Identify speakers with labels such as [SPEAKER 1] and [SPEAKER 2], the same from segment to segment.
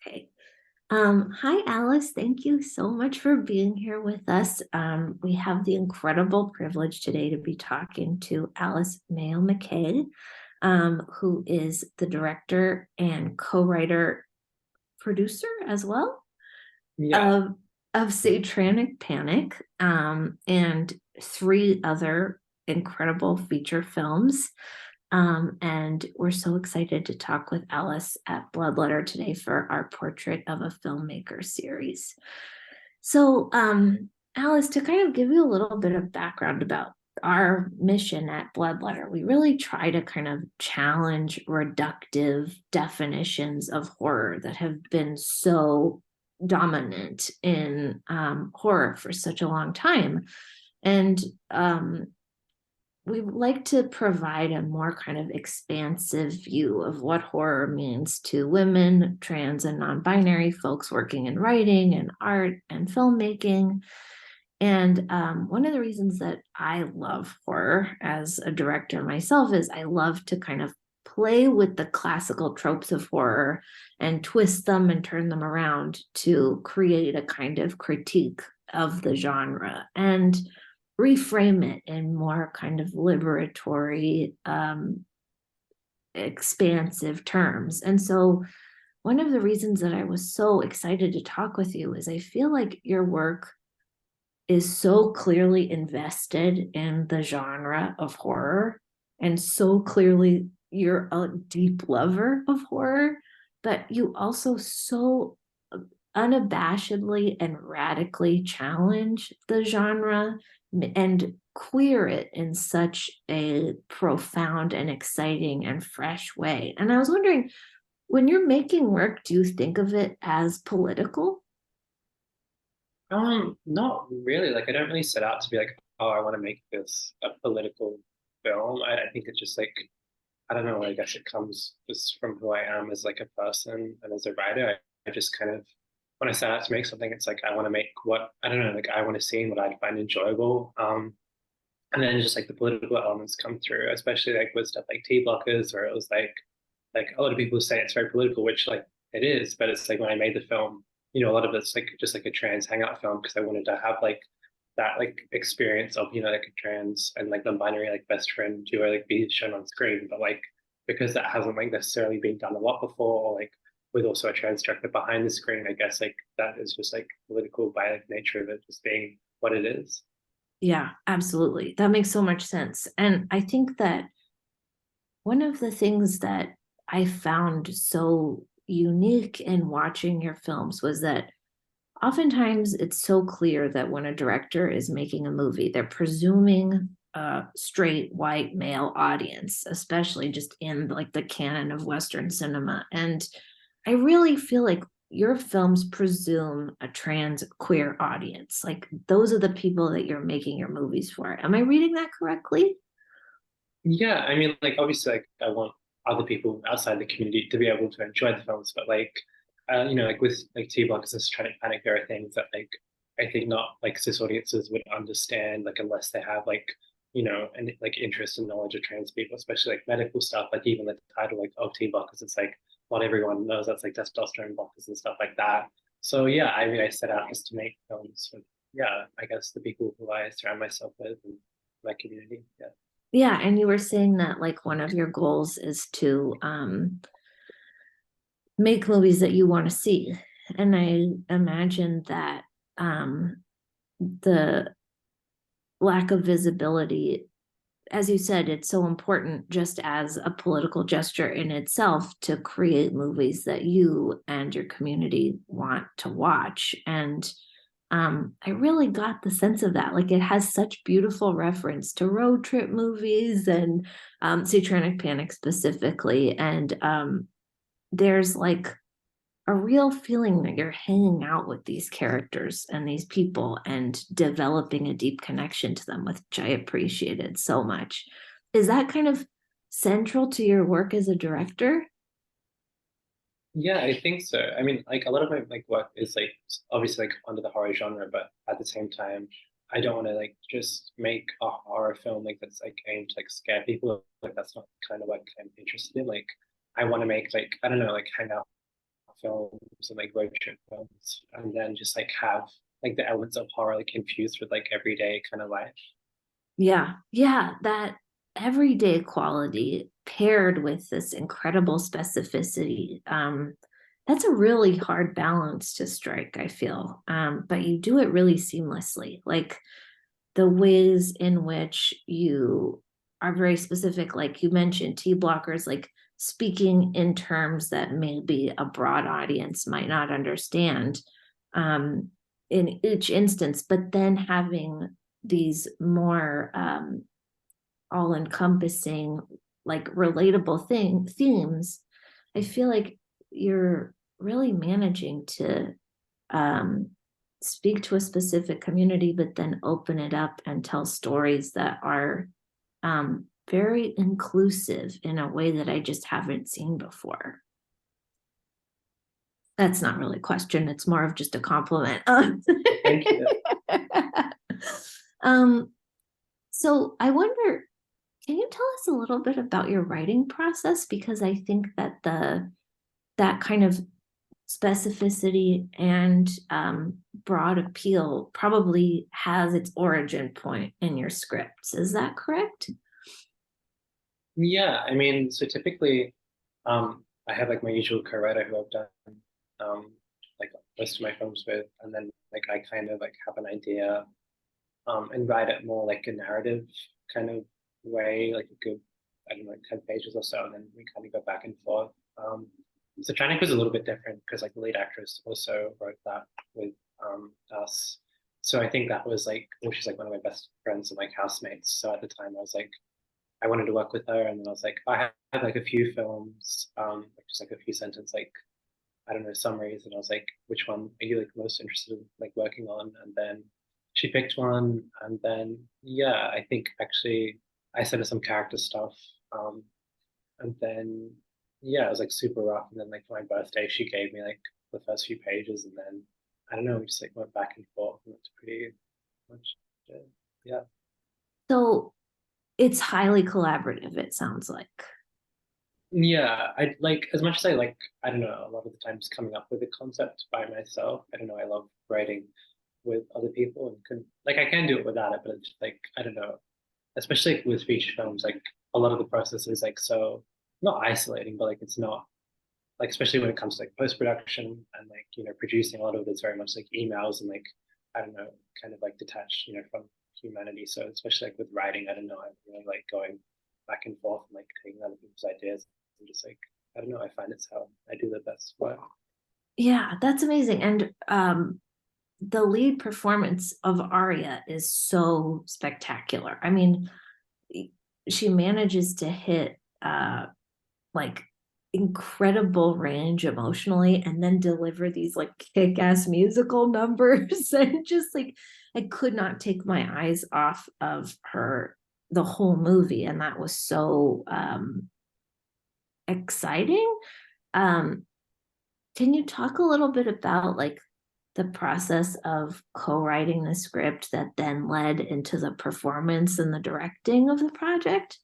[SPEAKER 1] Okay. Hi, Alice. Thank you so much for being here with us. We have the incredible privilege today to be talking to Alice Maio Mackay, who is the director and co-writer, producer as well
[SPEAKER 2] Yeah,
[SPEAKER 1] of Satanic Panic, and three other incredible feature films. And we're so excited to talk with Alice at Bloodletter today for our Portrait of a Filmmaker series. So, Alice, to kind of give you a little bit of background about our mission at Bloodletter, we really try to kind of challenge reductive definitions of horror that have been so dominant in horror for such a long time. And we like to provide a more kind of expansive view of what horror means to women, trans, and non binary folks working in writing and art and filmmaking. And one of the reasons that I love horror as a director myself is I love to kind of play with the classical tropes of horror and twist them and turn them around to create a kind of critique of the genre and reframe it in more kind of liberatory, expansive terms. And so, one of the reasons that I was so excited to talk with you is I feel like your work is so clearly invested in the genre of horror, and so clearly you're a deep lover of horror, but you also so unabashedly and radically challenge the genre and queer it in such a profound and exciting and fresh way. And I was wondering, when you're making work, do you think of it as political?
[SPEAKER 2] not really. Like, I don't really set out to be like, oh, I want to make this a political film. I think it's just like, I don't know. I guess it comes just from who I am as like a person and as a writer. I just kind of, when I set out to make something, it's like I want to make what I don't know. Like, I want to see what I find enjoyable. And then just like the political elements come through, especially like with stuff like T blockers, where it was like a lot of people say it's very political, which like it is, but it's like when I made the film, a lot of it's like just like a trans hangout film because I wanted to have like that like experience of like a trans and like non-binary like best friend duo like be shown on screen, but like because that hasn't like necessarily been done a lot before, or like with also a trans director behind the screen, I guess like that is just like political by like nature of it just being what it is.
[SPEAKER 1] Yeah, absolutely. That makes so much sense. And I think that one of the things that I found so unique in watching your films was that oftentimes it's so clear that when a director is making a movie, they're presuming a straight white male audience, especially just in like the canon of Western cinema. And I really feel like your films presume a trans queer audience. Like those are the people that you're making your movies for. Am I reading that correctly?
[SPEAKER 2] Yeah, I mean, like obviously, like I want other people outside the community to be able to enjoy the films, but like, like with like T-Blockers and Satanic Panic, there are things that like I think not like cis audiences would understand, like unless they have like and like interest and knowledge of trans people, especially like medical stuff. Like even the title, like oh T-Blockers, it's like not everyone knows that's like testosterone blockers and stuff like that. So yeah, I mean, I set out just to make films with I guess the people who I surround myself with and my community. Yeah.
[SPEAKER 1] Yeah, and you were saying that like one of your goals is to make movies that you want to see. And I imagine that the lack of visibility, as you said, it's so important just as a political gesture in itself to create movies that you and your community want to watch. And I really got the sense of that. Like it has such beautiful reference to road trip movies and Satanic Panic specifically. And there's like a real feeling that you're hanging out with these characters and these people and developing a deep connection to them, which I appreciated so much. Is that kind of central to your work as a director?
[SPEAKER 2] Yeah, I think so. I mean, like a lot of my like work is like obviously like under the horror genre, but at the same time, I don't want to like just make a horror film like that's like aimed to like scare people. Like that's not kind of what I'm interested in. Like I want to make like I don't know like hangout films and like road trip films, and then just like have like the elements of horror like infused with like everyday kind of life.
[SPEAKER 1] Yeah, yeah, that everyday quality paired with this incredible specificity. That's a really hard balance to strike, I feel. But you do it really seamlessly. Like the ways in which you are very specific, like you mentioned, T blockers, like speaking in terms that maybe a broad audience might not understand um, in each instance, but then having these more all encompassing, like relatable themes. I feel like you're really managing to um, speak to a specific community, but then open it up and tell stories that are very inclusive in a way that I just haven't seen before. That's not really a question. It's more of just a compliment.
[SPEAKER 2] Thank you.
[SPEAKER 1] um, so I wonder, can you tell us a little bit about your writing process? Because I think that that kind of specificity and broad appeal probably has its origin point in your scripts. Is that correct?
[SPEAKER 2] Yeah, I mean, so typically, I have like my usual co-writer who I've done um, like most of my films with, and then like I kind of like have an idea and write it more like a narrative kind of way, like a good, I don't know, like 10 pages or so, and then we kind of go back and forth. So Tranic was a little bit different because like the lead actress also wrote that with us. So I think that was like, well, she's like one of my best friends and like housemates. So at the time I was like, I wanted to work with her, and then I was like, I had like a few films, just like a few sentence like I don't know summaries, and I was like, which one are you like most interested in like working on? And then she picked one, and then yeah, I think actually I sent her some character stuff, and then yeah, it was like super rough, and then like for my birthday, she gave me like the first few pages, and then I don't know, we just like went back and forth, and it's pretty much yeah.
[SPEAKER 1] So it's highly collaborative, it sounds like.
[SPEAKER 2] Yeah, I like as much as I like, I don't know, a lot of the times coming up with a concept by myself. I don't know, I love writing with other people and can like I can do it without it, but it's like I don't know, especially with feature films, like a lot of the process is like so not isolating, but like it's not like especially when it comes to like post-production and like, you know, producing a lot of it is very much like emails and like I don't know, kind of like detached, you know, from humanity. So especially like with writing, I don't know, I'm really like going back and forth and like taking other people's ideas and just like I don't know, I find it's how I do the best work.
[SPEAKER 1] Yeah, that's amazing. And the lead performance of Aria is so spectacular. I mean, she manages to hit like incredible range emotionally and then deliver these like kick-ass musical numbers and just like I could not take my eyes off of her the whole movie, and that was so exciting. um can you talk a little bit about like the process of co-writing the script that then led into the performance and the directing of the project?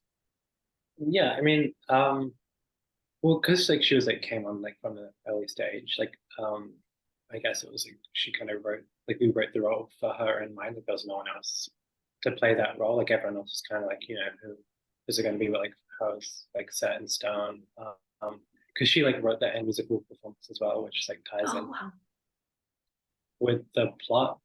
[SPEAKER 2] Yeah, I mean, well, because like she was like came on like from an early stage, like I guess it was like she kind of wrote like we wrote the role for her in mind. Like there was no one else to play that role. Like everyone else was kind of like, you know, who is it going to be like hers like set in stone. Because she like wrote that in musical performance as well, which like ties
[SPEAKER 1] Oh
[SPEAKER 2] in
[SPEAKER 1] wow.
[SPEAKER 2] with the plot.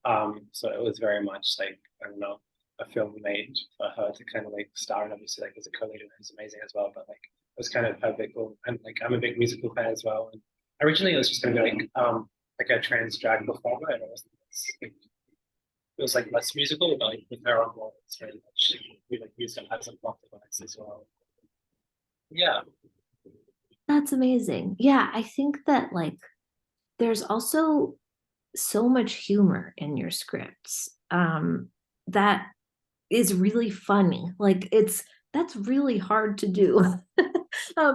[SPEAKER 2] So it was very much like I don't know a film made for her to kind of like star and obviously like as a co-leader who's amazing as well. But like it was kind of her big goal, and like I'm a big musical fan as well. And originally it was just going to be like a trans drag performer, and it was like less musical, but like with her on board, it's very much we like used it as a plot device as well. Yeah,
[SPEAKER 1] That's amazing. Yeah, I think that like there's also so much humor in your scripts that is really funny. Like it's that's really hard to do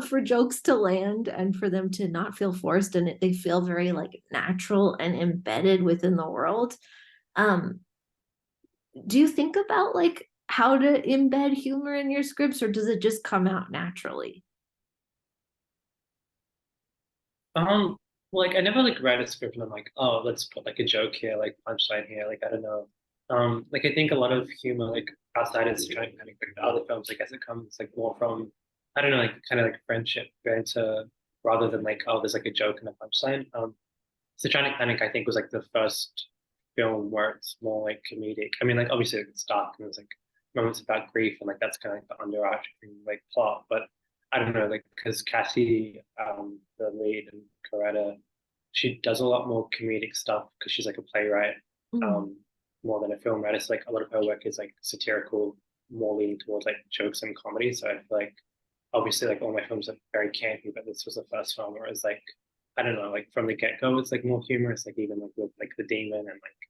[SPEAKER 1] for jokes to land and for them to not feel forced and they feel very like natural and embedded within the world. Um, do you think about like how to embed humor in your scripts, or does it just come out naturally?
[SPEAKER 2] Um, well, like I never like read a script and I'm like, oh, let's put like a joke here, like punchline here, like I don't know. Like I think a lot of humor, like outside is trying to kind of like the other films, I guess it comes like more from, I don't know, like kind of like friendship banter rather than like, oh, there's like a joke and a punchline. Satanic Panic, I think, was like the first film where it's more like comedic. I mean, like obviously it's dark and there's like moments about grief and like that's kind of like the underarching like plot. But I don't know, like because Cassie, the lead, and Coretta, she does a lot more comedic stuff because she's like a playwright,
[SPEAKER 1] Mm.
[SPEAKER 2] um, more than a film writer. So like a lot of her work is like satirical, more leaning towards like jokes and comedy. So I feel like obviously like all my films are very campy, but this was the first film where it was like I don't know, like from the get go, it's like more humorous, like even like with like the demon and like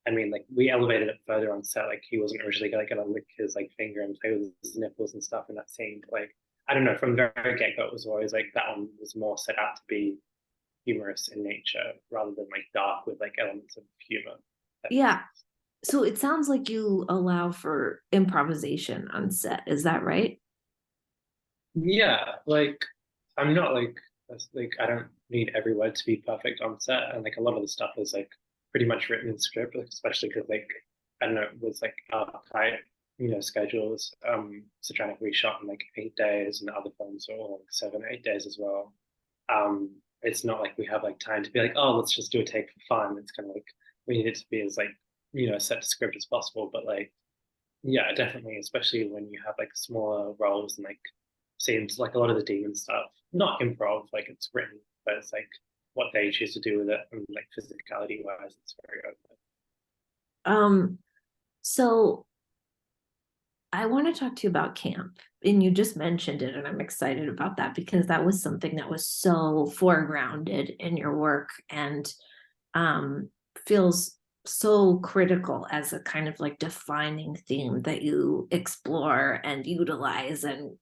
[SPEAKER 2] I mean like we elevated it further on set. Like he wasn't originally gonna lick his like finger and play with his nipples and stuff in that scene. Like I don't know, from the very get go, it was always like that one was more set out to be humorous in nature rather than like dark with like elements of humor. That makes
[SPEAKER 1] Yeah.
[SPEAKER 2] sense.
[SPEAKER 1] So it sounds like you allow for improvisation on set. Is that right?
[SPEAKER 2] Yeah, like I'm not like I don't need every word to be perfect on set, and like a lot of the stuff is like pretty much written in script, like, especially because like I don't know, it was like our tight schedules. Satanic we shot in like 8 days, and the other films are all like 7, 8 days as well. It's not like we have like time to be like, oh, let's just do a take for fun. It's kind of like we need it to be as like set to script as possible, but like yeah, definitely, especially when you have like smaller roles and like seems like a lot of the demon stuff, not improv, like it's written, but it's like what they choose to do with it and like physicality wise, it's very open.
[SPEAKER 1] Um, so I want to talk to you about camp. And you just mentioned it, and I'm excited about that because that was something that was so foregrounded in your work and um, feels so critical as a kind of like defining theme that you explore and utilize and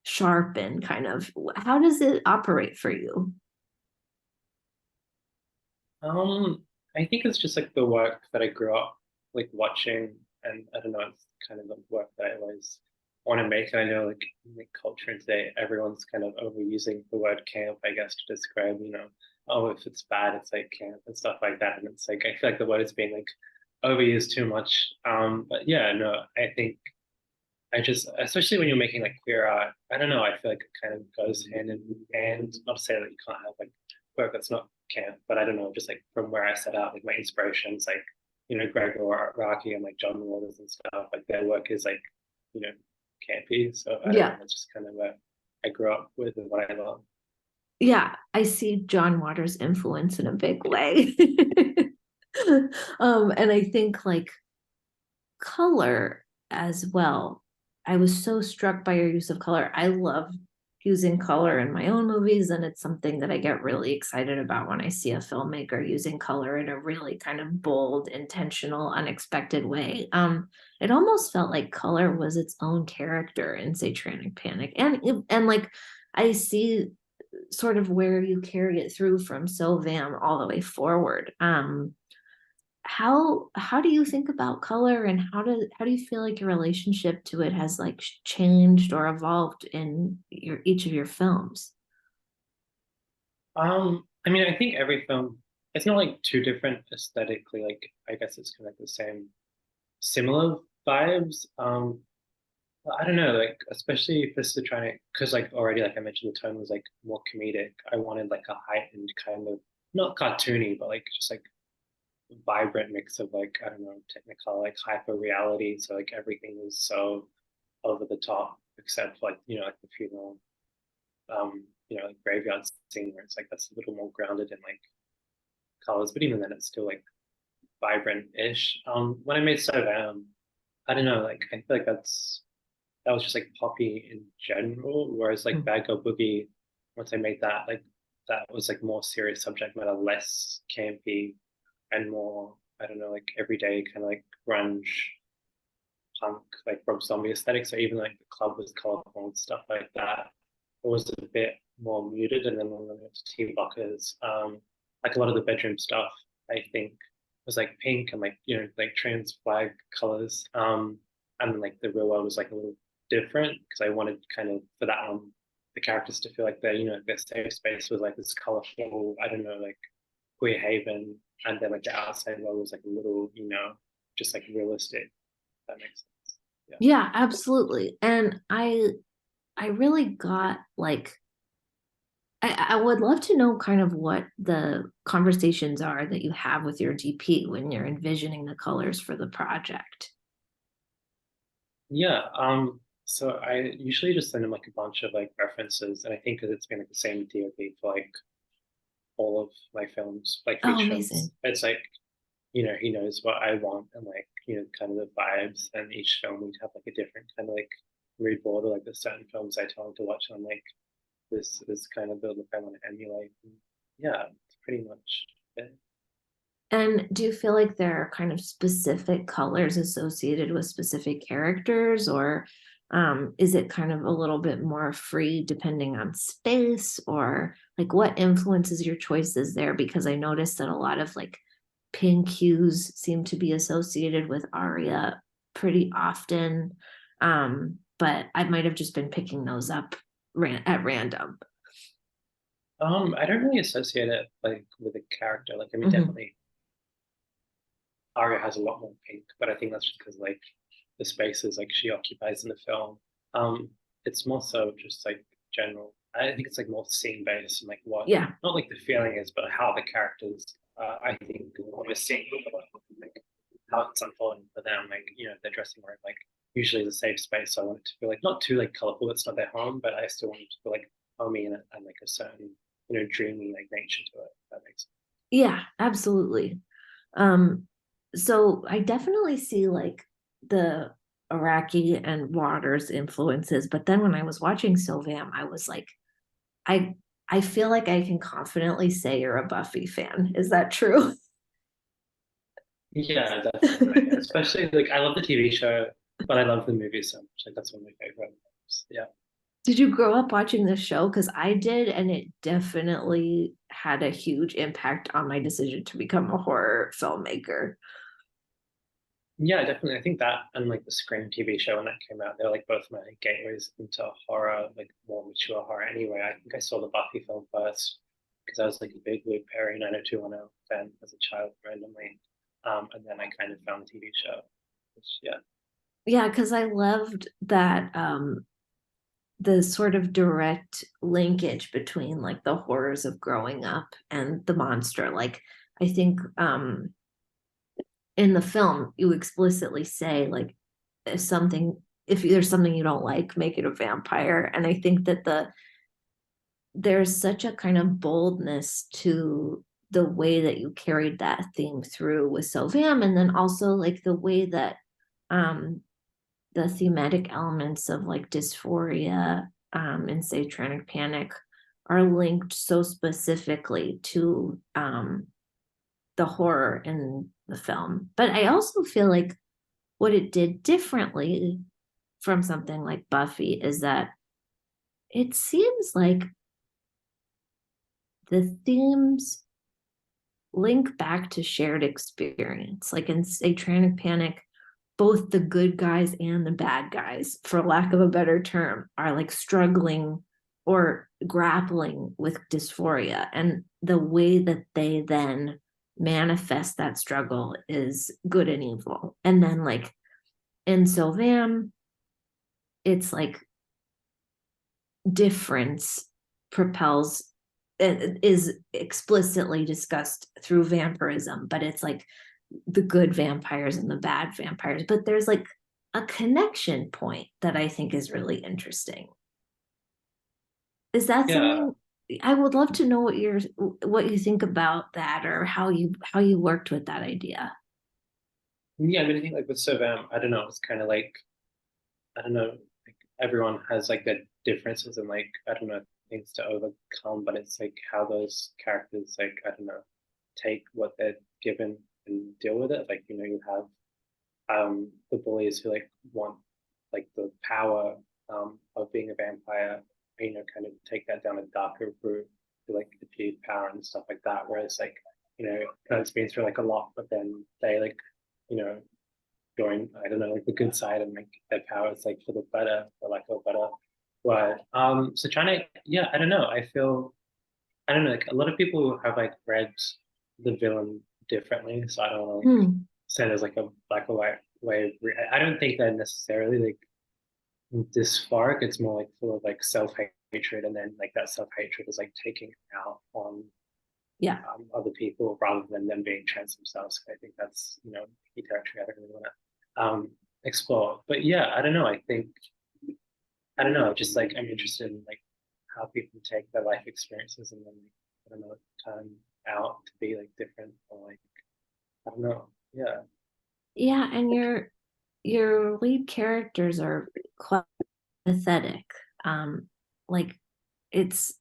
[SPEAKER 1] sharpen kind of. How does it operate for you?
[SPEAKER 2] I think it's just like the work that I grew up like watching, and I don't know, it's kind of the work that I always want to make. And I know like culture today, everyone's kind of overusing the word camp, I guess, to describe, oh, if it's bad, it's like camp and stuff like that. And it's like I feel like the word is being like overused too much. But yeah, no, I think I just, especially when you're making like queer art, I don't know. I feel like it kind of goes hand in hand. Not to say that you can't have like work that's not camp, but I don't know. Just like from where I set out, like my inspirations, like Gregor Rocky and like John Waters and stuff. Like their work is like you know campy. So I don't know.
[SPEAKER 1] Yeah.
[SPEAKER 2] That's just kind of where I grew up with and what I love.
[SPEAKER 1] Yeah, I see John Waters' influence in a big way. And I think like color as well. I was so struck by your use of color. I love using color in my own movies, and it's something that I get really excited about when I see a filmmaker using color in a really kind of bold, intentional, unexpected way. It almost felt like color was its own character in Satanic Panic, and like I see sort of where you carry it through from Sylvam all the way forward. How do you think about color, and how do you feel like your relationship to it has like changed or evolved in your each of your films?
[SPEAKER 2] I mean, I think every film, it's not like too different aesthetically. Like I guess it's kind of like the same, similar vibes. I don't know, like especially if this is trying to, because like already, like I mentioned, the tone was like more comedic. I wanted like a heightened kind of not cartoony, but like just like vibrant mix of like I don't know, technical like hyper reality. So like everything was so over the top, except like like the funeral, like graveyard scene where it's like that's a little more grounded in like colors. But even then, it's still like vibrant-ish. When I made Sovam, I don't know, like I feel like that was just like poppy in general. Whereas like Bad Girl Boogie, once I made that, like that was like more serious subject matter, less campy and more, I don't know, like everyday kind of like grunge punk, like Rob Zombie aesthetic. So even like the club was colorful and stuff like that. It was a bit more muted. And then when we went to Team Buckers, like a lot of the bedroom stuff, I think was like pink and like, like trans flag colors. And then like the real world was like a little different because I wanted kind of for that one, the the characters to feel like their safe space was like this colorful, I don't know, like queer haven, and then like the outside world was like a little, just like realistic. If that makes sense. Yeah.
[SPEAKER 1] Yeah, absolutely. And I really got like I would love to know kind of what the conversations are that you have with your DP when you're envisioning the colors for the project.
[SPEAKER 2] Yeah. So I usually just send him like a bunch of like references, and I think because it's been like the same DOP for like all of my films, like
[SPEAKER 1] Oh,
[SPEAKER 2] feature
[SPEAKER 1] amazing.
[SPEAKER 2] films. It's like, he knows what I want and like, kind of the vibes. And each film we'd have like a different kind of like mood board, or like the certain films I tell him to watch on like this is kind of the look I want to emulate. And yeah, it's pretty much it.
[SPEAKER 1] And do you feel like there are kind of specific colors associated with specific characters, or is it kind of a little bit more free depending on space, or like what influences your choices there? Because I noticed that a lot of like pin cues seem to be associated with Aria pretty often. But I might have just been picking those up at random.
[SPEAKER 2] I don't really associate it like with a character. Like, I mean,
[SPEAKER 1] Mhm.
[SPEAKER 2] definitely Aria has a lot more pink, but I think that's just because like the spaces like she occupies in the film. Um, it's more so just like general. I think it's like more scene based and like what,
[SPEAKER 1] Yeah.
[SPEAKER 2] not like the feeling is, but how the characters. I think what we're seeing, like how it's unfolding for them. Like, their dressing room, like usually is a safe space. So I want it to feel like not too like colorful. It's not their home, but I still want it to feel like homey and like a certain dreamy like nature to it. If that makes sense.
[SPEAKER 1] Yeah, absolutely. Um, so I definitely see like the Iraqi and Waters influences, but then when I was watching Sylvam, I was like, I I feel like I can confidently say you're a Buffy fan. Is that true?
[SPEAKER 2] Yeah, definitely. Especially like I love the TV show, but I love the movie so much. Like that's one of my favorite movies. Yeah.
[SPEAKER 1] Did you grow up watching this show? Because I did, and it definitely had a huge impact on my decision to become a horror filmmaker.
[SPEAKER 2] Yeah, definitely. I think that and like the Scream TV show when that came out, they're like both my gateways into horror, like more mature horror anyway. I think I saw the Buffy film first because I was like a big Luke Perry 90210 fan as a child randomly. And then I kind of found the TV show. Which, yeah.
[SPEAKER 1] Yeah, because I loved that the sort of direct linkage between like the horrors of growing up and the monster. Like I think in the film you explicitly say like if there's something you don't like, make it a vampire. And I think that there's such a kind of boldness to the way that you carried that theme through with Sylvam, and then also like the way that um the thematic elements of like dysphoria and satanic panic are linked so specifically to the horror in the film. But I also feel like what it did differently from something like Buffy is that it seems like the themes link back to shared experience. Like in Satanic Panic, both the good guys and the bad guys, for lack of a better term, are like struggling or grappling with dysphoria. And the way that they then manifest that struggle is good and evil. And then, like in Sylvam, it's like difference propels is explicitly discussed through vampirism, but it's like the good vampires and the bad vampires. But there's like a connection point that I think is really interesting. Is that
[SPEAKER 2] Yeah.
[SPEAKER 1] something I would love to know what you think about that, or how you worked with that idea?
[SPEAKER 2] Yeah, I mean I think like with Savam, I don't know, it's kinda like I don't know, like everyone has like their differences and like I don't know things to overcome, but it's like how those characters like I don't know take what they're given and deal with it. Like you have the bullies who like want like the power of being a vampire, kind of take that down a darker route to like achieve power and stuff like that. Whereas like it's been through like a lot, but then they like you know join I don't know like the good side and like their powers like for the better for like a better But so trying to, yeah, I don't know. I feel, I don't know, like a lot of people have like read the villain differently, so I don't want to like
[SPEAKER 1] Hmm.
[SPEAKER 2] say there's like a black or white way of I don't think that necessarily like dysphoric. It's more like full of like self hatred, and then like that self hatred is like taking out on
[SPEAKER 1] Yeah.
[SPEAKER 2] other people rather than them being trans themselves. I think that's key territory I don't really want to explore. But yeah, I don't know. I don't know. Just like I'm interested in like how people take their life experiences and then I don't know turn out to be like different or like I don't know. Yeah.
[SPEAKER 1] Yeah, and your lead characters are quite pathetic. Um, like it's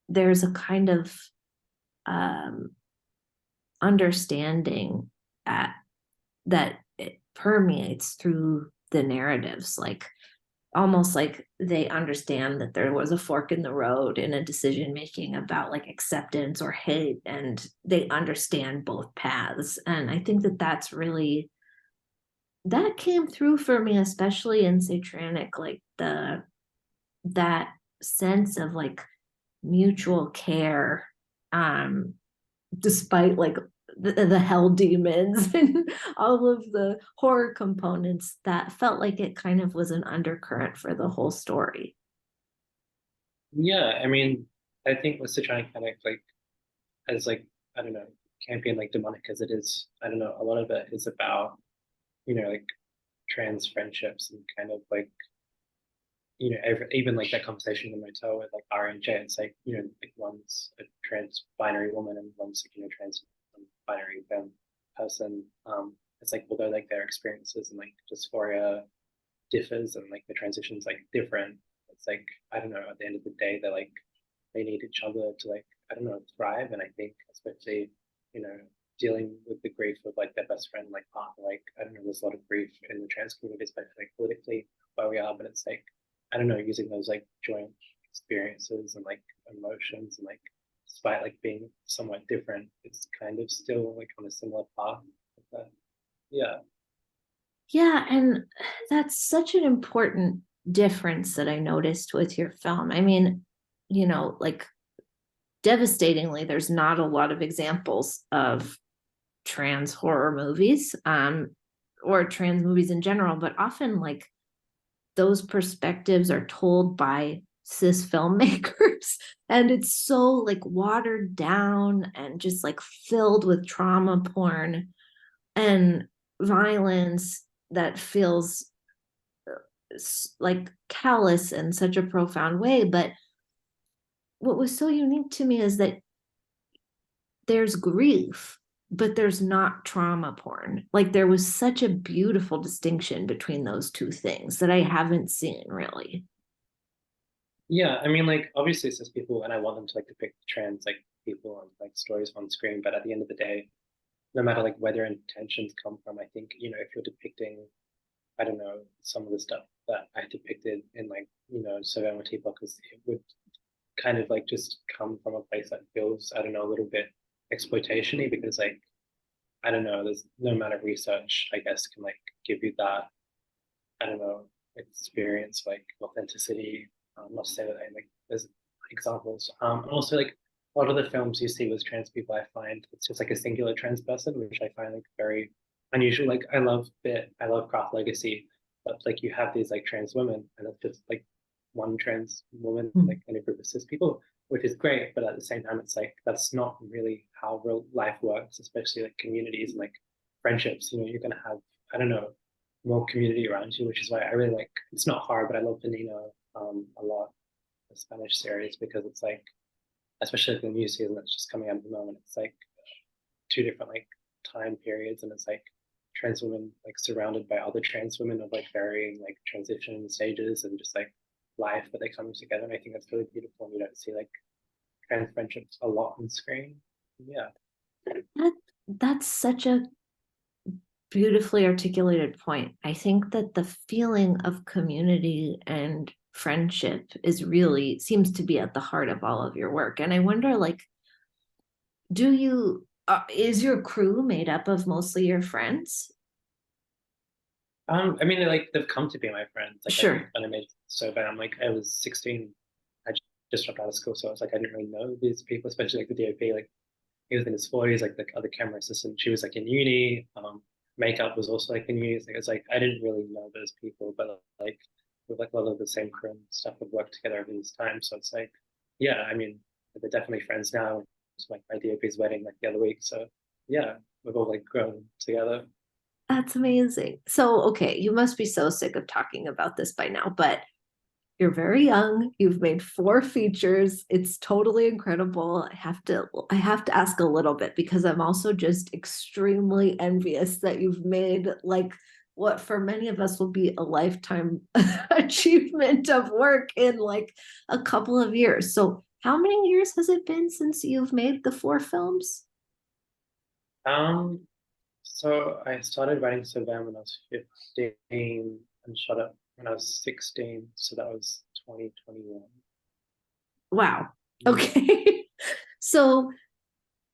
[SPEAKER 1] there's a kind of um understanding at that it permeates through the narratives, like almost like they understand that there was a fork in the road in a decision making about like acceptance or hate, and they understand both paths. And I think that that's really that came through for me, especially in Satanic, like that sense of like mutual care, um despite like the hell demons and all of the horror components, that felt like it kind of was an undercurrent for the whole story.
[SPEAKER 2] Yeah. I mean, I think with Sichuan kind of like as like I don't know campy and like demonic as it is, I don't know. A lot of it is about like trans friendships and kind of like even like that conversation in the motel with like R and J, it's like, like one's a trans binary woman and one's like, trans binary femme person. It's like, although like their experiences and like dysphoria differs and like the transition's like different, it's like, I don't know, at the end of the day, they're like, they need each other to like, I don't know, thrive. And I think, especially, you know, dealing with the grief of like their best friend, like partner, like, I don't know, there's a lot of grief in the trans community, especially like politically where we are, but it's like, I don't know, using those like joint experiences and like emotions and like despite like being somewhat different, it's kind of still like on a similar path. But, yeah.
[SPEAKER 1] Yeah, and that's such an important difference that I noticed with your film. I mean, like devastatingly, there's not a lot of examples of trans horror movies, or trans movies in general, but often like those perspectives are told by cis filmmakers and it's so like watered down and just like filled with trauma porn and violence that feels like callous in such a profound way. But what was so unique to me is that there's grief, but there's not trauma porn. Like there was such a beautiful distinction between those two things that I haven't seen really.
[SPEAKER 2] Yeah, I mean, like obviously it's just people, and I want them to like depict trans like people and like stories on screen. But at the end of the day, no matter like where their intentions come from, I think if you're depicting, I don't know, some of the stuff that I depicted in like Serenity because it would kind of like just come from a place that feels, I don't know, a little bit exploitationy because like I don't know, there's no amount of research I guess can like give you that I don't know experience like authenticity. Not to say that I like there's examples. And also like a lot of the films you see with trans people, I find it's just like a singular trans person, which I find like very unusual. Like I love Craft Legacy, but like you have these like trans women, and it's just like one trans woman like in a group of cis people, which is great. But at the same time, it's like that's not really how real life works, especially like communities and like friendships. You're gonna have I don't know more community around you, which is why I really like. It's not hard, but I love Veneno a lot, the Spanish series, because it's like, especially the new season that's just coming out at the moment. It's like two different like time periods, and it's like trans women like surrounded by other trans women of like varying like transition stages and just like life, but they come together. And I think that's really beautiful. And you don't see like trans friendships a lot on screen. Yeah.
[SPEAKER 1] That that's such a beautifully articulated point. I think that the feeling of community and friendship is really seems to be at the heart of all of your work. And I wonder, like, do you is your crew made up of mostly your friends?
[SPEAKER 2] I mean, like they've come to be my friends. Like I think
[SPEAKER 1] Sure.
[SPEAKER 2] when I made So Bad, I was 16. I just dropped out of school, so I was like, I didn't really know these people, especially like the DOP. Like he was in his 40s, like the other camera assistant. She was like in uni. Makeup was also like in uni. So it's like I didn't really know those people, but like with like a lot of the same crew and stuff would work together over these times. So it's like, yeah, I mean, they're definitely friends now. It's like my DOP's wedding like the other week. So yeah, we've all like grown together.
[SPEAKER 1] That's amazing. So, okay, you must be so sick of talking about this by now, but you're very young. You've made four features. It's totally incredible. I have to ask a little bit because I'm also just extremely envious that you've made like what for many of us will be a lifetime achievement of work in like a couple of years. So, how many years has it been since you've made the four films?
[SPEAKER 2] Um, so I started writing So Bad when I was 15 and shot it when I was 16. So that was 2021.
[SPEAKER 1] Wow.
[SPEAKER 2] Yeah.
[SPEAKER 1] Okay. So,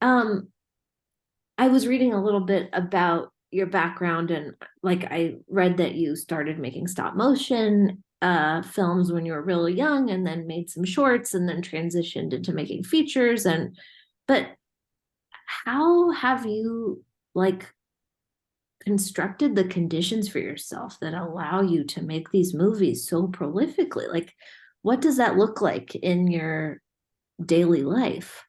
[SPEAKER 1] um, I was reading a little bit about your background and like I read that you started making stop motion films when you were really young and then made some shorts and then transitioned into making features and but how have you like constructed the conditions for yourself that allow you to make these movies so prolifically? Like what does that look like in your daily life?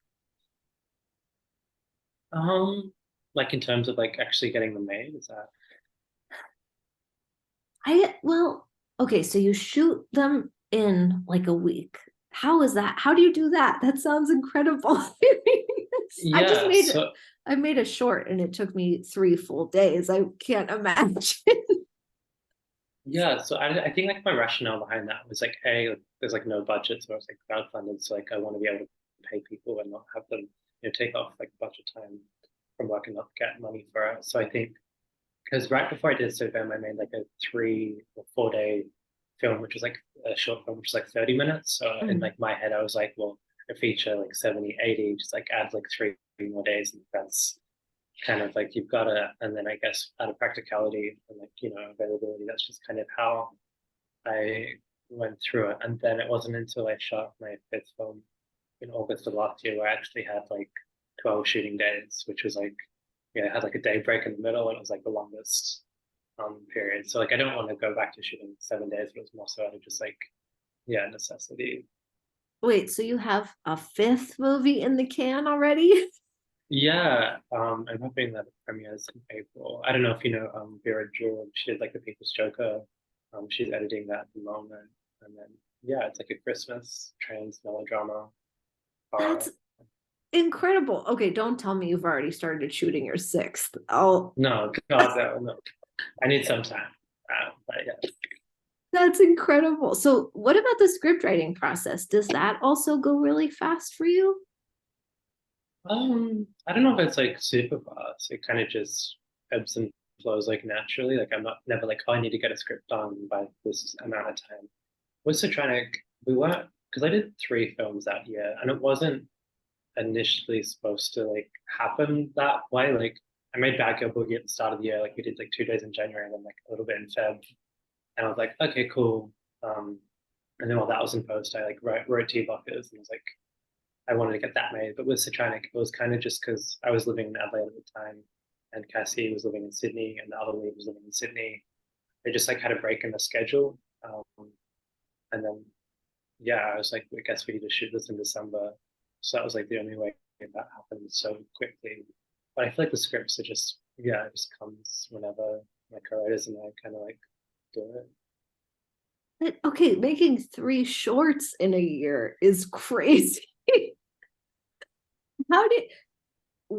[SPEAKER 2] Like in terms of like actually getting them made, is that?
[SPEAKER 1] Well, okay, so you shoot them in like a week. How is that? How do you do that? That sounds incredible. I just
[SPEAKER 2] Yeah,
[SPEAKER 1] made
[SPEAKER 2] so
[SPEAKER 1] I made a short and it took me 3 full days. I can't imagine.
[SPEAKER 2] yeah, so I think like my rationale behind that was like, hey, like, there's like no budget, so I was like crowdfunded, so like I want to be able to pay people and not have them, take off like a bunch of time from work and not get money for it. So I think because right before I did So Bam, I made like a 3 or 4 day film, which was like a short film, which was like 30 minutes. So in
[SPEAKER 1] Mm.
[SPEAKER 2] like my head, I was like, well, a feature like 70, 80, just like add like 3 more days. And that's kind of like you've got to, and then I guess out of practicality and like, availability, that's just kind of how I went through it. And then it wasn't until I shot my fifth film in August of last year where I actually had like 12 shooting days, which was like, yeah, I had like a day break in the middle and it was like the longest period. So like I don't want to go back to shooting 7 days, but it was more so out of just like, yeah, necessity.
[SPEAKER 1] Wait, so you have a fifth movie in the can already?
[SPEAKER 2] Yeah, I'm hoping that it premieres in April. I don't know if you know Vera Jewell. She did like the People's Joker. She's editing that at the moment. And then yeah, it's like a Christmas trans melodrama horror.
[SPEAKER 1] That's incredible. Okay, don't tell me you've already started shooting your sixth. Oh,
[SPEAKER 2] No, God, no, no. I need some time. But yeah.
[SPEAKER 1] that's incredible. So, what about the script writing process? Does that also go really fast for you?
[SPEAKER 2] I don't know if it's like super fast. It kind of just ebbs and flows like naturally. Like I'm not never like, oh, I need to get a script done by this amount of time. We're still trying to, we weren't, because I did 3 films that year and it wasn't initially supposed to like happen that way. Like I made Bad Girl Boogie at the start of the year. Like we did like 2 days in January and then like a little bit in Feb. And I was like, okay, cool. And then while that was in post, I like wrote T-Buckers and was like, I wanted to get that made. But with Satanic, it was kind of just because I was living in Adelaide at the time and Cassie was living in Sydney and the other lead was living in Sydney. They just like had a break in the schedule. And then, yeah, I was like, I guess we need to shoot this in December. So that was like the only way that happened so quickly. But I feel like the scripts are just, yeah, it just comes whenever my co-writers and I kind of like do it.
[SPEAKER 1] Okay, making three shorts in a year is crazy. How did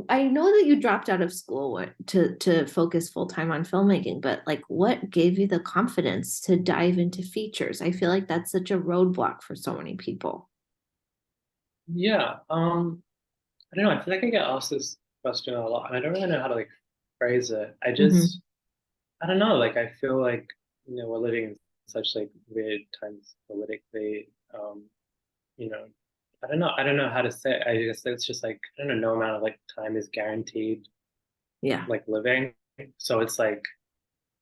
[SPEAKER 1] I know that you dropped out of school to focus full time on filmmaking, but like what gave you the confidence to dive into features? I feel like that's such a roadblock for so many people.
[SPEAKER 2] Yeah. I don't know. I feel like I get asked this question a lot and I don't really know how to like phrase it.
[SPEAKER 1] Mhm.
[SPEAKER 2] I don't know. Like, I feel like, we're living in such like weird times politically. You know, I don't know. I don't know how to say it. I guess it's just like, I don't know, no amount of like time is guaranteed
[SPEAKER 1] Yeah.
[SPEAKER 2] like living. So it's like,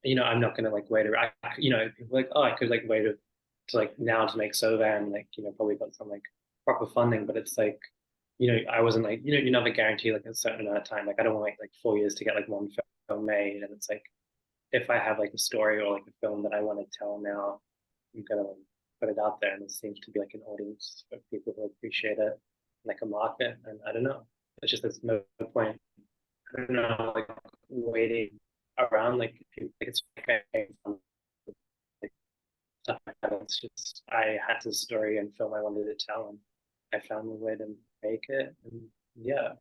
[SPEAKER 2] I'm not gonna like wait around. People are like, oh, I could like wait to like now to make Sovan, like probably got some like proper funding, but it's like I wasn't like you never guarantee like a certain amount of time. Like I don't want like 4 years to get like one film made, and it's like if I have like a story or like a film that I want to tell now, I'm gonna like, put it out there, and there seems to be like an audience of people who appreciate it, like a market, and I don't know. It's just there's no point. I don't know, like waiting around, like it's okay, like, stuff like that. It's just I had this story and film I wanted to tell, and I found a way to make it, and yeah.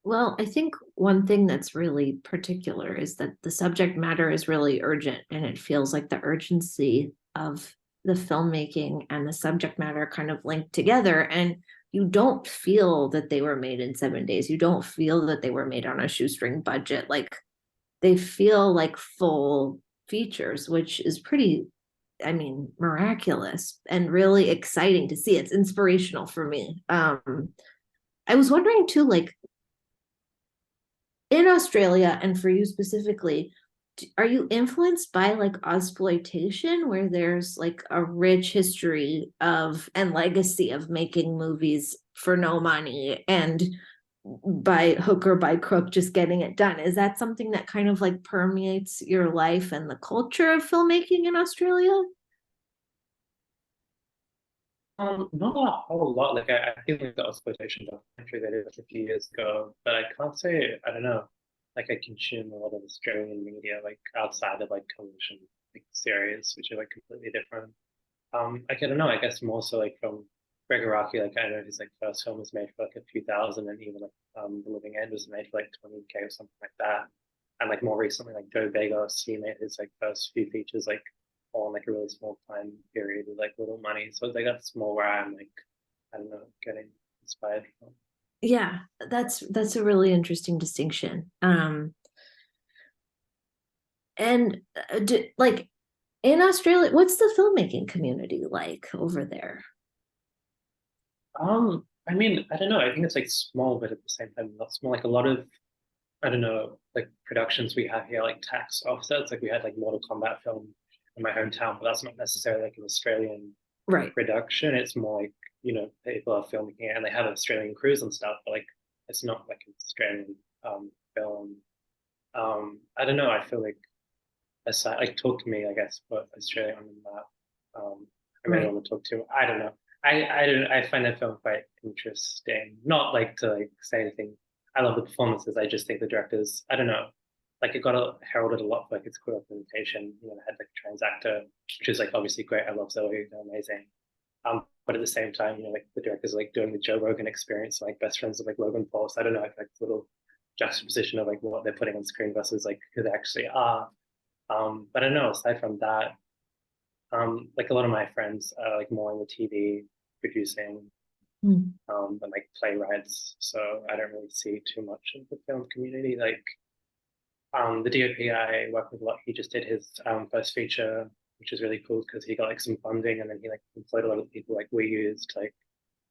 [SPEAKER 1] Well, I think one thing that's really particular is that the subject matter is really urgent, and it feels like the urgency of the filmmaking and the subject matter kind of linked together. And you don't feel that they were made in 7 days. You don't feel that they were made on a shoestring budget. Like they feel like full features, which is pretty, I mean, miraculous and really exciting to see. It's inspirational for me. I was wondering too, like in Australia and for you specifically, are you influenced by like exploitation where there's like a rich history of and legacy of making movies for no money and by hook or by crook just getting it done? Is that something that kind of like permeates your life and the culture of filmmaking in Australia?
[SPEAKER 2] Not a whole lot. Like I feel like the exploitation documentary that did like a few years ago, but I can't say I don't know. Like I consume a lot of Australian media, like outside of like television, like series, which are like completely different. Like I don't know. I guess more so like from Gregoraki, like I know his like first film was made for like a few thousand, and even like The Living End was made for like 20K or something like that. And like more recently, like Joe Begos, he made his like first few features like all in like a really small time period with like little money. So it's like that's more where I'm like I don't know, getting inspired from.
[SPEAKER 1] Yeah, that's a really interesting distinction. And like in Australia, what's the filmmaking community like over there?
[SPEAKER 2] I mean, I don't know. I think it's like small, but at the same time not small. Like a lot of I don't know, like productions we have here, like tax offsets. Like we had like Mortal Kombat film in my hometown, but that's not necessarily like an Australian
[SPEAKER 1] Right.
[SPEAKER 2] production. It's more like people are filming here and they have Australian crews and stuff, but like it's not like an Australian film. I don't know. I feel like aside, like talk to me, I guess, put Australia on the map. I really
[SPEAKER 1] Right.
[SPEAKER 2] want to talk to. I don't know. I don't. I find that film quite interesting. Not like to like say anything. I love the performances. I just think the directors. I don't know. Like it got heralded a lot for like its queer representation. It had like a trans actor, which is like obviously great. I love Zoe. They're amazing. But at the same time, like the directors are like doing the Joe Rogan experience, like best friends of like Logan Paul. So I don't know, like little juxtaposition of like what they're putting on screen versus like who they actually are. But I don't know, aside from that, like a lot of my friends are like more in the TV producing,
[SPEAKER 1] Mm.
[SPEAKER 2] and like playwrights. So I don't really see too much of the film community. Like the DOP I work with a lot, he just did his first feature, which is really cool because he got like some funding and then he like employed a lot of people like we used to like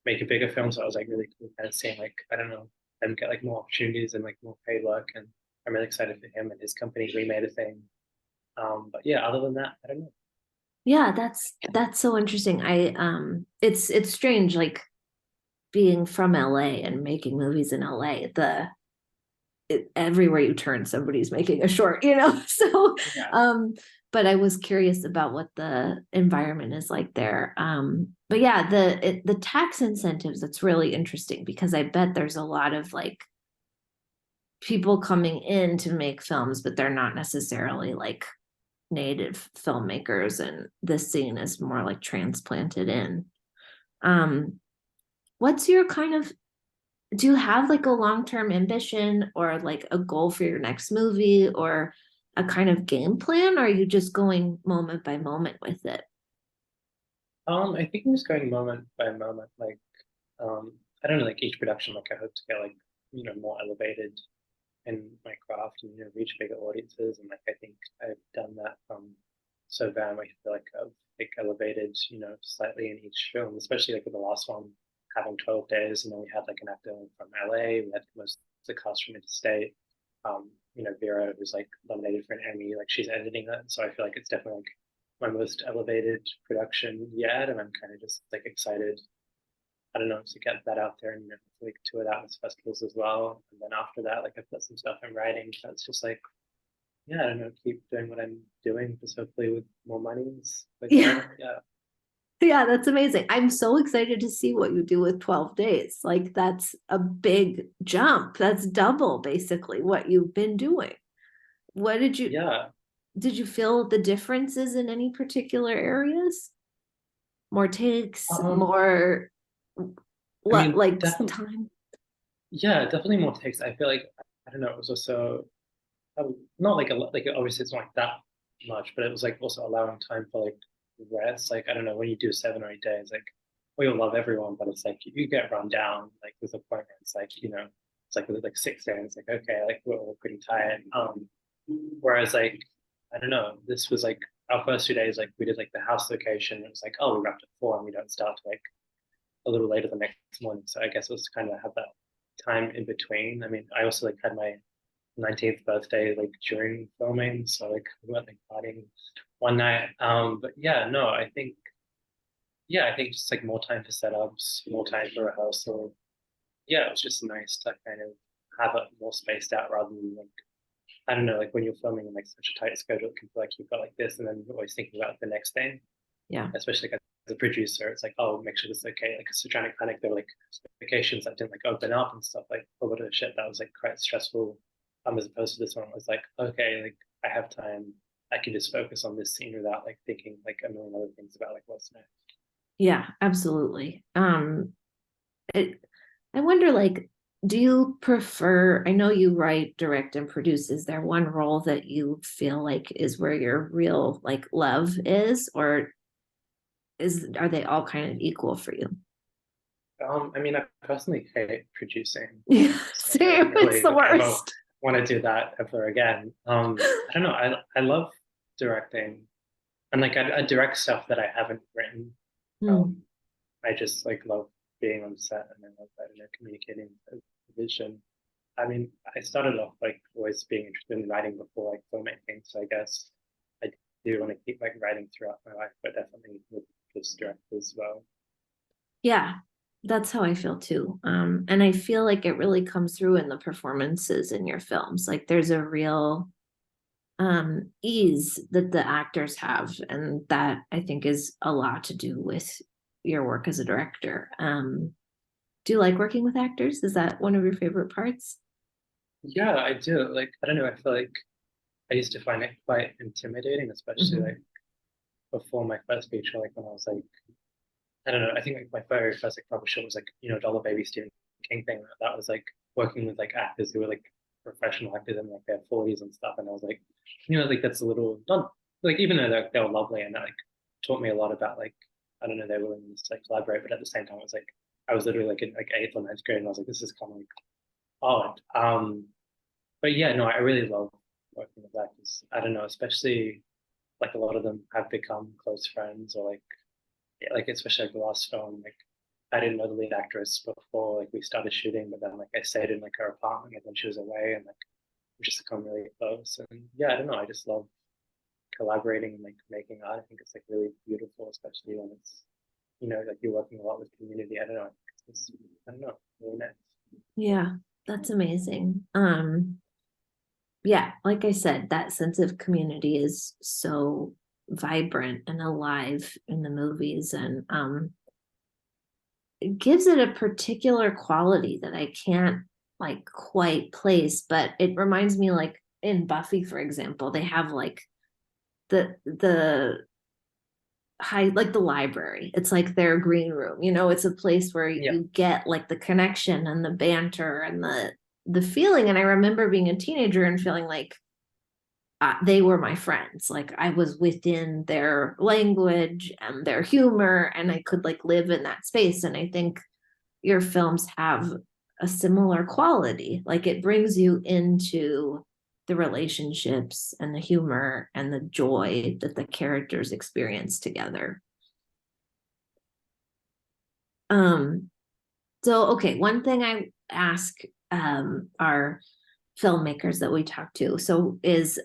[SPEAKER 2] make a bigger film. So I was like really cool kind of seeing like, I don't know, them get like more opportunities and like more paid work. And I'm really excited for him and his company. We made a thing. But yeah, other than that, I don't know.
[SPEAKER 1] Yeah, that's so interesting. It's strange like being from LA and making movies in LA. Everywhere you turn somebody's making a short, you know. So
[SPEAKER 2] Yeah.
[SPEAKER 1] um but I was curious about what the environment is like there. But yeah, the tax incentives, that's really interesting because I bet there's a lot of like people coming in to make films, but they're not necessarily like native filmmakers, and this scene is more like transplanted in. Um, what's your kind of, do you have like a long-term ambition or like a goal for your next movie or a kind of game plan? Or are you just going moment by moment with it?
[SPEAKER 2] I think I'm just going moment by moment. Like, I don't know, like each production, like I hope to get like, more elevated in my craft and, reach bigger audiences. And like, I think I've done that from So Bam. I feel like I've like elevated, slightly in each film, especially like with the last one having 12 days. And then we had like an actor from LA, we had most of the cast from interstate. Vera, who's like nominated for an Emmy, like she's editing it. So I feel like it's definitely like my most elevated production yet. And I'm kind of just like excited, I don't know, to get that out there and like tour that with festivals as well. And then after that, like I've got some stuff I'm writing that's just like, yeah, I don't know, keep doing what I'm doing, just hopefully with more money and like
[SPEAKER 1] Yeah.
[SPEAKER 2] that. Yeah.
[SPEAKER 1] Yeah, that's amazing. I'm so excited to see what you do with 12 days. Like that's a big jump. That's double basically what you've been doing. What
[SPEAKER 2] Yeah.
[SPEAKER 1] did you feel the differences in any particular areas? More takes,
[SPEAKER 2] Um,
[SPEAKER 1] more
[SPEAKER 2] I mean,
[SPEAKER 1] like
[SPEAKER 2] definitely,
[SPEAKER 1] time?
[SPEAKER 2] yeah, definitely more takes. I feel like, I don't know, it was also not like a lot, like obviously it's not like that much, but it was like also allowing time for like rest. Like, I don't know, when you do 7 or 8 days, like we all love everyone, but it's like you get run down. Like there's a point where it's like, it's like 6 days, it's like, okay, like we're all pretty tired. Whereas like, I don't know, this was like our first 2 days, like we did like the house location. It was like, oh, we wrapped at 4 and we don't start to like a little later the next morning. So I guess it was kind of have that time in between. I mean, I also like had my 19th birthday like during filming, so like we went like partying one night. But yeah, no, I think just like more time for setups, more time for rehearsal. Yeah, it was just nice to kind of have it more spaced out rather than like, I don't know, like when you're filming in like such a tight schedule, it can feel like you've got like this and then you're always thinking about the next thing,
[SPEAKER 1] Yeah.
[SPEAKER 2] especially like as a producer, it's like, oh, make sure this is okay. Like a Satanic Panic, there were like vacations that didn't like open up and stuff, like a lot of shit that was like quite stressful. As opposed to this one, it was like, okay, like I have time, I can just focus on this scene without like thinking like a million other things about like what's next.
[SPEAKER 1] Yeah, absolutely. It, I wonder, like, do you prefer, I know you write, direct, and produce. Is there one role that you feel like is where your real like love is, or are they all kind of equal for you?
[SPEAKER 2] I mean, I personally hate producing,
[SPEAKER 1] Yeah,
[SPEAKER 2] so I don't
[SPEAKER 1] same. It's
[SPEAKER 2] really
[SPEAKER 1] the
[SPEAKER 2] like ever
[SPEAKER 1] worst.
[SPEAKER 2] want to do that ever again. I don't know. I love directing, and like I direct stuff that I haven't written.
[SPEAKER 1] Hmm.
[SPEAKER 2] Um, I just like love being on set, and I love, I don't know, communicating the vision. I mean, I started off like always being interested in writing before like filmmaking, so I guess I do want to keep like writing throughout my life, but definitely with this direct as well.
[SPEAKER 1] Yeah, that's how I feel too. And I feel like it really comes through in the performances in your films. Like there's a real ease that the actors have, and that I think is a lot to do with your work as a director. Do you like working with actors? Is that one of your favorite parts?
[SPEAKER 2] Yeah, I do. Like, I don't know, I feel like I used to find it quite intimidating, especially
[SPEAKER 1] Mhm.
[SPEAKER 2] like before my first feature, like when I was like, I don't know, I think like my very first like proper show was like, Dollar Baby Stephen King thing. That was like working with like actors who were like professional actors in like their 40s and stuff. And I was like, like that's a little not like even though they were lovely and that like taught me a lot about like, I don't know, their willingness to like collaborate, but at the same time it was like I was literally like in like 8th or 9th grade and I was like, this is kind of like odd. But yeah, no, I really love working with actors. I don't know, especially like a lot of them have become close friends or like yeah, like especially like the last film, like I didn't know the lead actress before like we started shooting, but then like I stayed in like her apartment and then she was away and like we just become really close. And yeah, I don't know, I just love collaborating and like making art. I think it's like really beautiful, especially when it's like you're working a lot with community. I don't know. I don't know, really nice.
[SPEAKER 1] Yeah, that's amazing. Yeah, like I said, that sense of community is so vibrant and alive in the movies, and it gives it a particular quality that I can't like quite place, but it reminds me, like in Buffy, for example, they have like the high, like the library. It's like their green room. It's a place where
[SPEAKER 2] Yeah.
[SPEAKER 1] you get like the connection and the banter and the feeling. And I remember being a teenager and feeling like they were my friends. Like I was within their language and their humor, and I could like live in that space. And I think your films have a similar quality. Like it brings you into the relationships and the humor and the joy that the characters experience together. Um, so okay, one thing I ask our filmmakers that we talk to. So is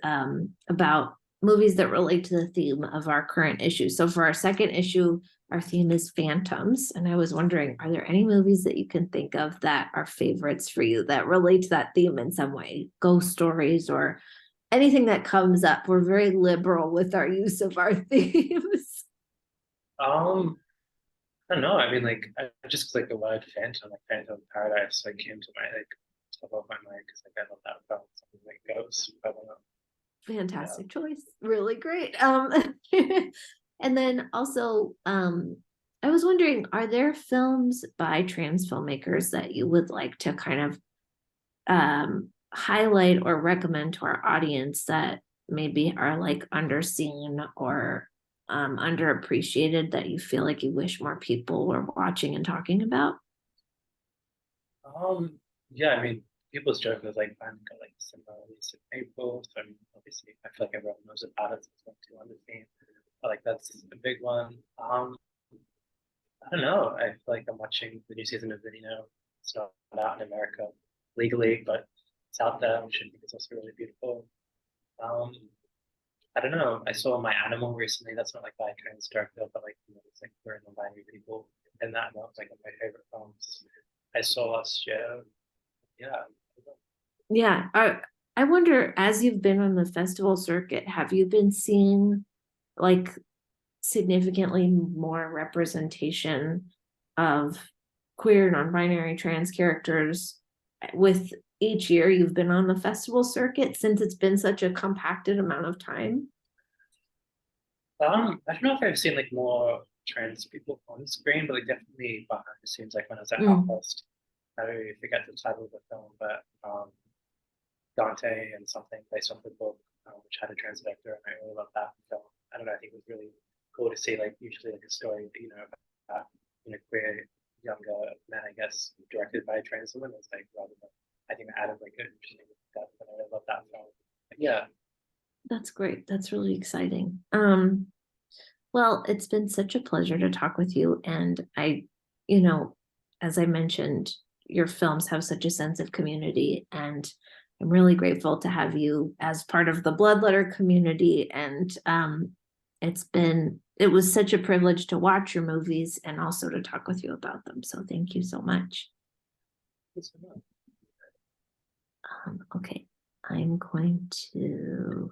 [SPEAKER 1] about movies that relate to the theme of our current issue. So for our second issue, our theme is phantoms. And I was wondering, are there any movies that you can think of that are favorites for you that relate to that theme in some way? Ghost stories or anything that comes up. We're very liberal with our use of our themes.
[SPEAKER 2] Um, I don't know. I mean, like, I just like the word phantom, like Phantom Paradise, like came to my like top of my mind because like I love that film. Something like ghosts. I don't know.
[SPEAKER 1] Fantastic choice. Really great. And then also, I was wondering, are there films by trans filmmakers that you would like to kind of highlight or recommend to our audience that maybe are like underseen or underappreciated that you feel like you wish more people were watching and talking about?
[SPEAKER 2] Yeah, I mean, people's joke is like finding like similarities to April. So I mean, obviously, I feel like everyone knows about it. So it's not too underseen. But like that's a big one. I don't know. I feel like I'm watching the new season of Video. It's not out in America legally, but it's out there, which I think is also really beautiful. Um, I don't know. I saw My Animal recently. That's not like by a trans director, but like it's like we're non-binary people, and that was like one of my favorite films I saw last year. Yeah.
[SPEAKER 1] Yeah. I wonder, as you've been on the festival circuit, have you been seeing like significantly more representation of queer, non-binary, trans characters with each year you've been on the festival circuit since it's been such a compacted amount of time?
[SPEAKER 2] I don't know if I've seen like more trans people on screen, but like definitely behind the scenes, like when I was at
[SPEAKER 1] Mm.
[SPEAKER 2] Outpost, I forget the title of the film, but Dante and something based off the book, which had a trans director, and I really love that film. I don't know, I think it was really cool to see like usually like a story that about queer younger men, I guess, directed by a trans woman. It's like rather than I think it added like an interesting depth, and I love that film. But yeah,
[SPEAKER 1] That's great. That's really exciting. Well, it's been such a pleasure to talk with you. And you know, as I mentioned, your films have such a sense of community. And I'm really grateful to have you as part of the Bloodletter community. And it was such a privilege to watch your movies and also to talk with you about them. So thank you so much.
[SPEAKER 2] it's so much.
[SPEAKER 1] Okay, I'm going to